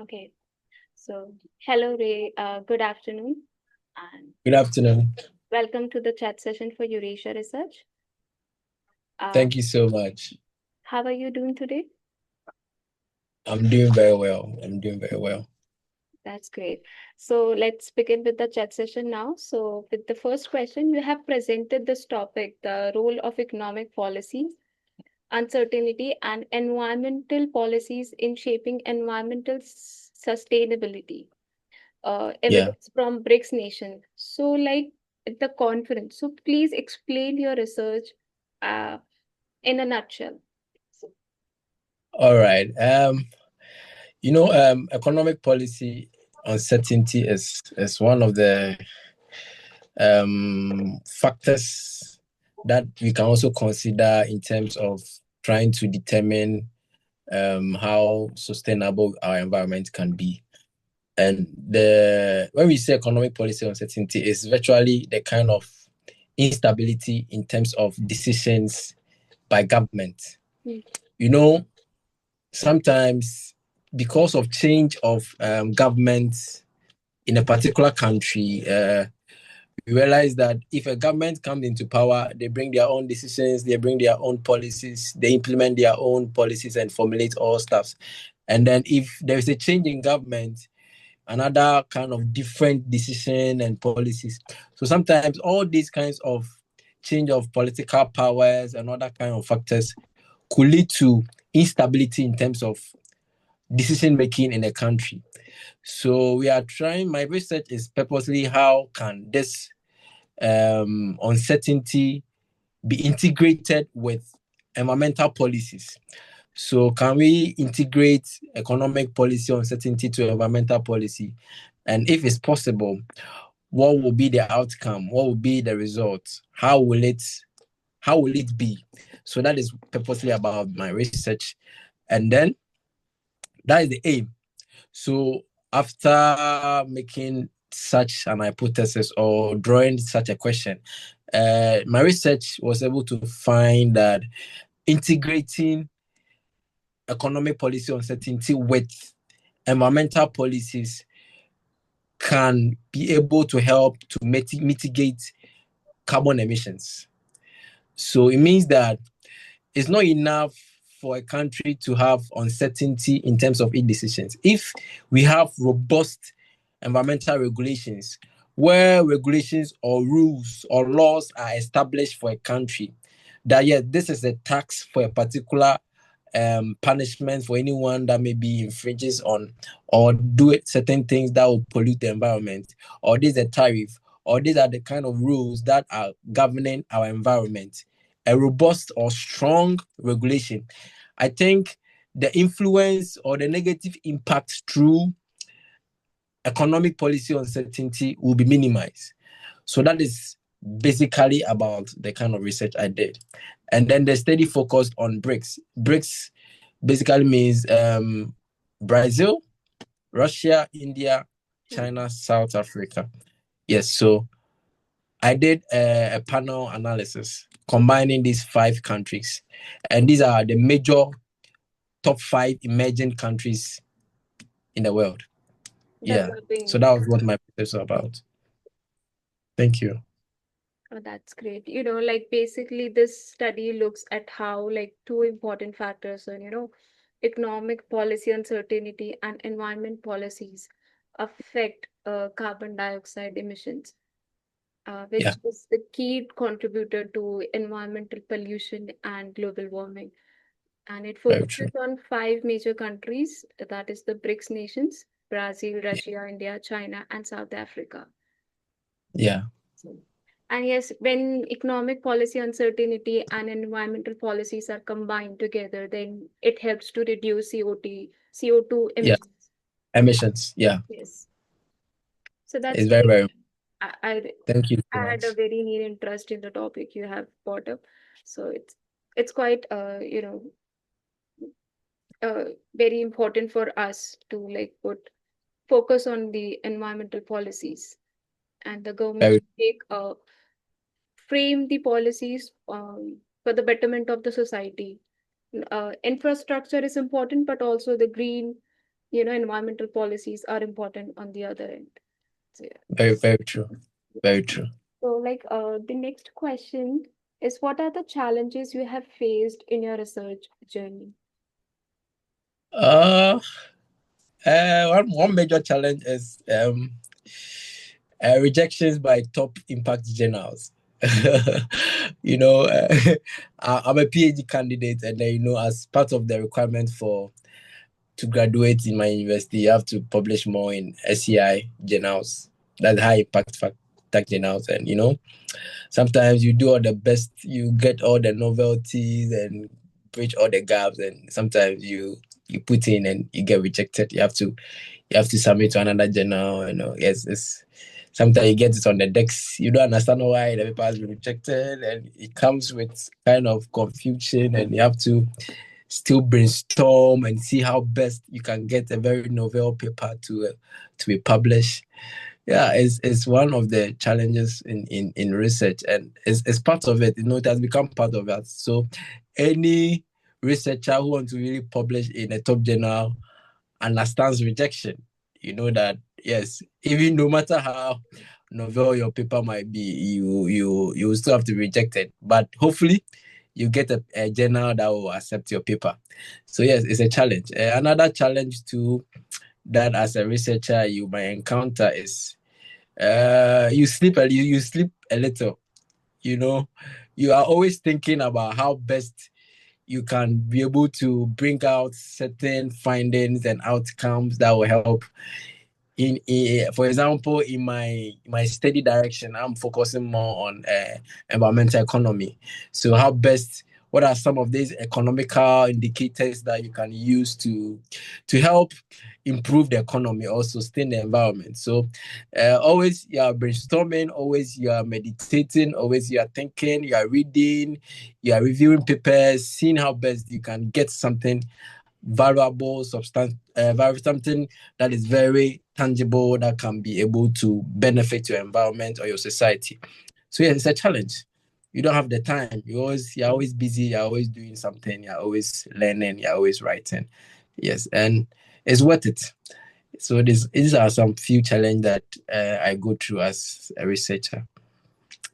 Okay, so hello Ray, good afternoon and Good afternoon. welcome to the chat session for Eurasia Research. Uh, Thank you so much. how are you doing today? I'm doing very well. I'm doing very well. That's great. So let's begin with the chat session now. So with the first question, we have presented this topic, the role of economic policies, uncertainty and environmental policies in shaping environmental sustainability. Yeah. Evidence from BRICS nation. So, like at the conference, so please explain your research uh, in a nutshell. So, All right. Economic policy uncertainty is one of the factors that we can also consider in terms of trying to determine how sustainable our environment can be. And when we say economic policy uncertainty, is virtually the kind of instability in terms of decisions by government. mm, You know, sometimes because of change of government in a particular country, we realize that if a government comes into power, they bring their own decisions, they bring their own policies, they implement their own policies and formulate all stuff. And then if there is a change in government, another kind of different decision and policies. So sometimes all these kinds of change of political powers and other kind of factors could lead to instability in terms of decision making in a country. So we are trying, my research is purposely how can this uncertainty be integrated with environmental policies. So can we integrate economic policy uncertainty to environmental policy? And if it's possible, what will be the outcome? What will be the result? How will it be? So that is purposely about my research. And then that is the aim. So after making such an hypothesis or drawing such a question, my research was able to find that integrating economic policy uncertainty with environmental policies can be able to help to mitigate carbon emissions. So it means that it's not enough for a country to have uncertainty in terms of its decisions. If we have robust environmental regulations, where regulations or rules or laws are established for a country, that yes, this is a tax for a particular punishment for anyone that maybe infringes on or do certain things that will pollute the environment, or this is a tariff, or these are the kind of rules that are governing our environment. A robust or strong regulation, I think the influence or the negative impact through economic policy uncertainty will be minimized. So that is basically about the kind of research I did. And then the study focused on BRICS. BRICS basically means Brazil, Russia, India, mm, China, South Africa. Yes, so I did a panel analysis combining these 5 countries, and these are the major top 5 emerging countries in the world. Yeah, so developing. that was what my research was about. Thank you. Oh, that's great. Like basically this study looks at how like two important factors and economic policy uncertainty and environment policies affect carbon dioxide emissions, Yeah, which is the key contributor to environmental pollution and global warming. And it very true. focuses on five major countries, that is the BRICS nations, Brazil, Russia, India, China, and South Africa. Yeah, So, and yes, when economic policy uncertainty and environmental policies are combined together, then it helps to reduce CO2 yeah, emissions. emissions. Yeah, Yes. So that's it's very, great. very. I Thank you so I had a much. very neat interest in the topic you have brought up. So it's quite very important for us to like put focus on the environmental policies, and the government Very, should take frame the policies for the betterment of the society. Infrastructure is important, but also the green environmental policies are important on the other end. So, yeah. Very, very true. Very true. So, like, the next question is, what are the challenges you have faced in your research journey? Uh, one major challenge is rejections by top impact journals. you know, I'm a PhD candidate, and then as part of the requirement for to graduate in my university, you have to publish more in SCI journals, that's high impact fact journals, and sometimes you do all the best, you get all the novelties and bridge all the gaps, and sometimes you put in and you get rejected. You have to submit to another journal. Yes, it's sometimes you get it on the decks. You don't understand why the paper has been rejected, and it comes with kind of confusion, and you have to still brainstorm and see how best you can get a very novel paper to be published. Yeah, it's one of the challenges in research, and it's part of it. It has become part of that. So any researcher who wants to really publish in a top journal understands rejection. You know that, yes, even no matter how novel your paper might be, you will still have to be rejected. But hopefully you get a journal that will accept your paper. So yes, it's a challenge. Another challenge too that as a researcher you might encounter is you sleep a little. You know, you are always thinking about how best you can be able to bring out certain findings and outcomes that will help for example, in my study direction, I'm focusing more on environmental economy. So how best, what are some of these economical indicators that you can use to help improve the economy or sustain the environment? So always you are brainstorming, always you are meditating, always you are thinking, you are reading, you are reviewing papers, seeing how best you can get something valuable, something that is very tangible, that can be able to benefit your environment or your society. So yeah, it's a challenge. You don't have the time. You're always busy. You're always doing something. You're always learning. You're always writing. Yes, and it's worth it. So these are some few challenges that I go through as a researcher.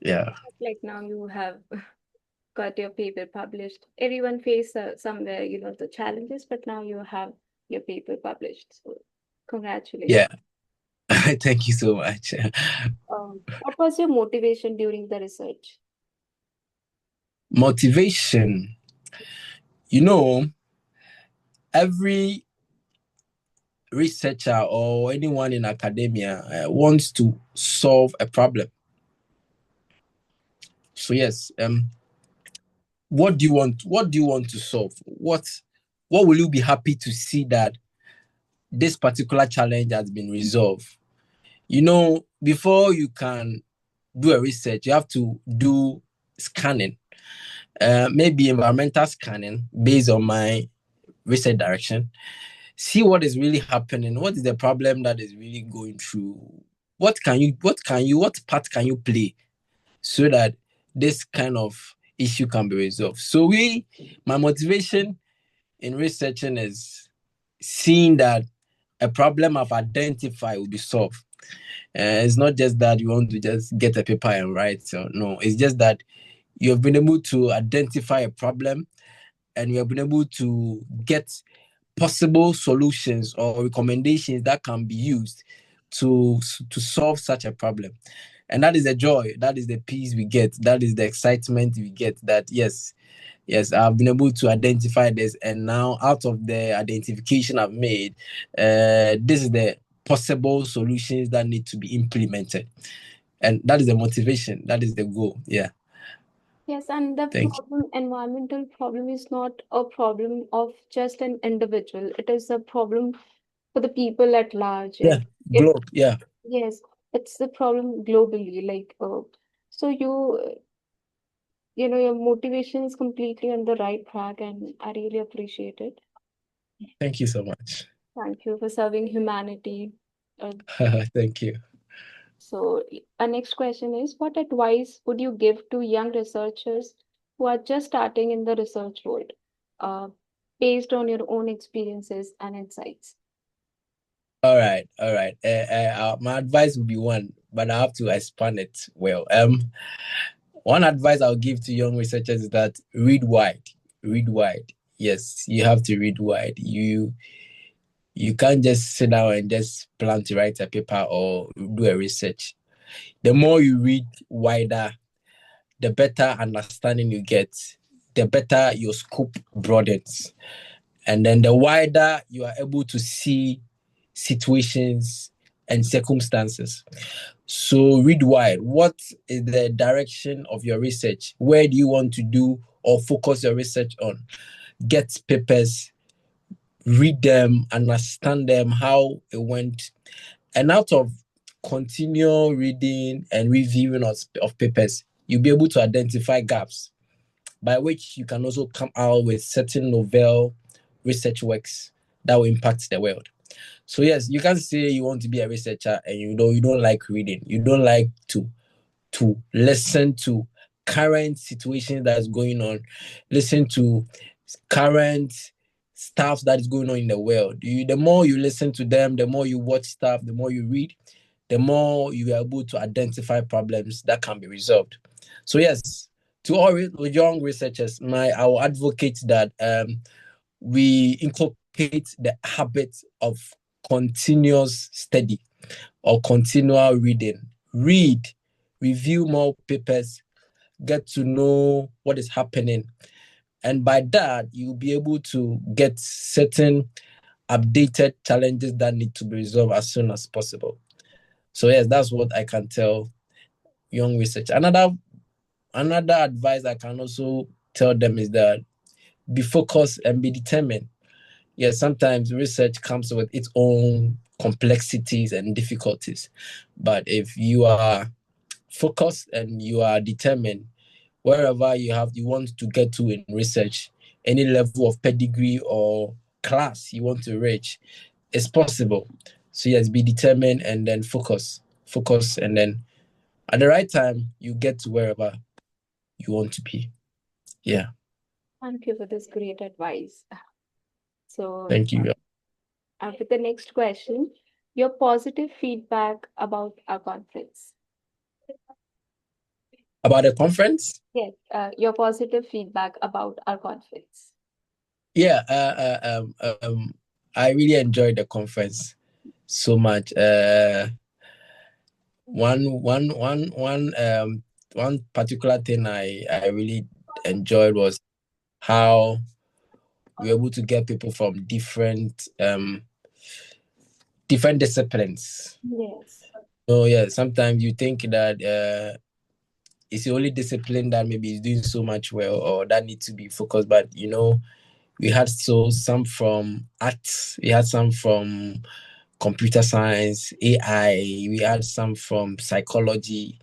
Yeah. Like now you have got your paper published. Everyone face somewhere, the challenges, but now you have your paper published. So congratulations. Yeah. Thank you so much. What was your motivation during the research? Motivation. You know, every researcher or anyone in academia wants to solve a problem. So yes, what do you want? What do you want to solve? What will you be happy to see that this particular challenge has been resolved? Before you can do a research, you have to do scanning, maybe environmental scanning based on my research direction. See what is really happening. What is the problem that is really going through? What part can you play so that this kind of issue can be resolved? So my motivation in researching is seeing that a problem I've identified will be solved. It's not just that you want to just get a paper and write. So no, it's just that you have been able to identify a problem and you have been able to get possible solutions or recommendations that can be used to solve such a problem. And that is the joy, that is the peace we get, that is the excitement we get, that yes, I've been able to identify this, and now out of the identification I've made, this is the possible solutions that need to be implemented. And that is the motivation, that is the goal. Yeah. Yes, and the Thank you. environmental problem is not a problem of just an individual. It is a problem for the people at large. Yeah. And Globe. Yeah. yes, it's the problem globally. So your motivation is completely on the right track, and I really appreciate it. Thank you so much. Thank you for serving humanity. Uh, Thank you. so, our next question is, what advice would you give to young researchers who are just starting in the research world, uh, based on your own experiences and insights? All right, all right. My advice would be one, but I have to expand it well. One advice I'll give to young researchers is that read wide. Read wide. Yes, you have to read wide. You can't just sit down and just plan to write a paper or do a research. The more you read wider, the better understanding you get, the better your scope broadens. And then the wider you are able to see situations and circumstances. So read wide. What is the direction of your research? Where do you want to do or focus your research on? Get papers, read them, understand them, how it went. And out of continual reading and reviewing of papers, you'll be able to identify gaps by which you can also come out with certain novel research works that will impact the world. So yes, you can say you want to be a researcher and you don't like reading. You don't like to listen to current situations that's going on, listen to current stuff that is going on in the world. The more you listen to them, the more you watch stuff, the more you read, the more you are able to identify problems that can be resolved. So yes, to all young researchers, I will advocate that we inculcate the habit of continuous study or continual reading. Read, review more papers, get to know what is happening. And by that, you'll be able to get certain updated challenges that need to be resolved as soon as possible. So yes, that's what I can tell young researchers. Another advice I can also tell them is that be focused and be determined. Yes, sometimes research comes with its own complexities and difficulties. But if you are focused and you are determined, wherever you want to get to in research, any level of pedigree or class you want to reach, it's possible. So yes, be determined and then focus, and then at the right time you get to wherever you want to be. Yeah. Thank you for this great advice. So, Thank you. with the next question, your positive feedback about our conference. About the conference? Yes, your positive feedback about our conference. Yeah, I really enjoyed the conference so much. One particular thing I really enjoyed was how we were able to get people from different disciplines. Yes. So yeah, sometimes you think that it's the only discipline that maybe is doing so much well or that needs to be focused, but we had some from arts, we had some from computer science, AI, we had some from psychology,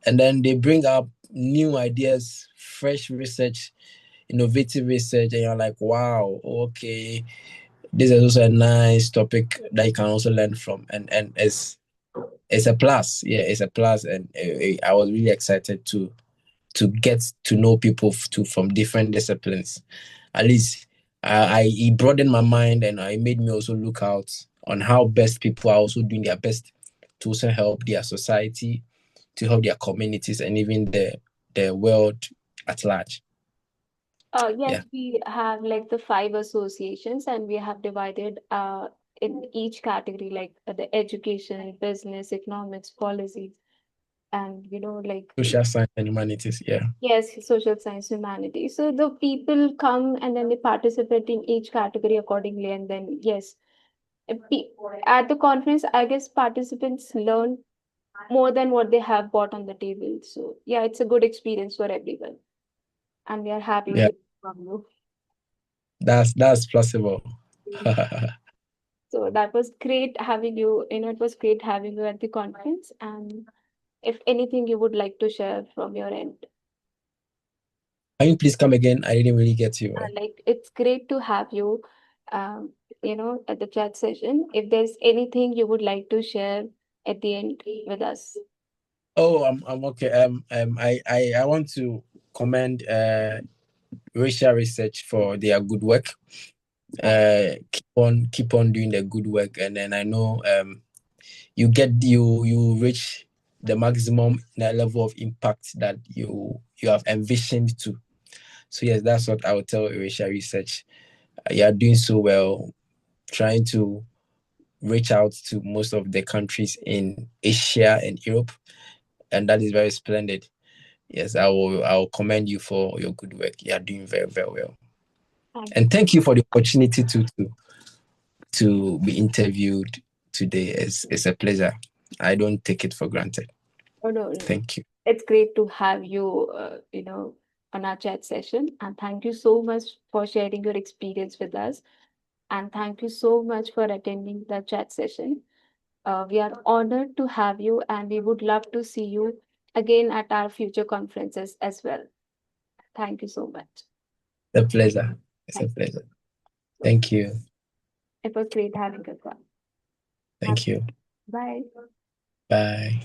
and then they bring up new ideas, fresh research, innovative research, and you're like, wow, okay, this is also a nice topic that you can also learn from, and it's a plus. Yeah, it's a plus, and I was really excited to get to know people from different disciplines. At least it broadened my mind, and it made me also look out on how best people are also doing their best to also help their society, to help their communities, and even the world at large. Yes, Yeah, we have like the five associations, and we have divided in each category, like the education, business, economics, policies, and like social science and humanities. Yeah, yes, social science, humanities. So the people come and then they participate in each category accordingly, and then yes, uh, pe- at the conference, I guess participants learn more than what they have bought on the table. So yeah, it's a good experience for everyone, and we are happy yeah, to from you. that's possible. So that was great having you. It was great having you at the conference. And if anything you would like to share from your end, Can you please come again? I didn't really get you. like it's great to have you, um, at the chat session. If there's anything you would like to share at the end with us. Oh, I'm okay. I want to commend Eurasia Research for their good work. Keep on doing the good work, and then I know you reach the maximum level of impact that you have envisioned to. So yes, that's what I would tell Eurasia Research. You are doing so well, trying to reach out to most of the countries in Asia and Europe, and that is very splendid. Yes, I will commend you for your good work. You are doing very, very well. Thank you. And thank you for the opportunity to be interviewed today. It's a pleasure. I don't take it for granted. Oh, no, no. Thank you. It's great to have you, on our chat session. And thank you so much for sharing your experience with us. And thank you so much for attending the chat session. We are honored to have you, and we would love to see you again at our future conferences as well. Thank you so much. It's a pleasure. It's a Thank you. pleasure. So Thank you. it was great having you. Thank you. Bye. Bye.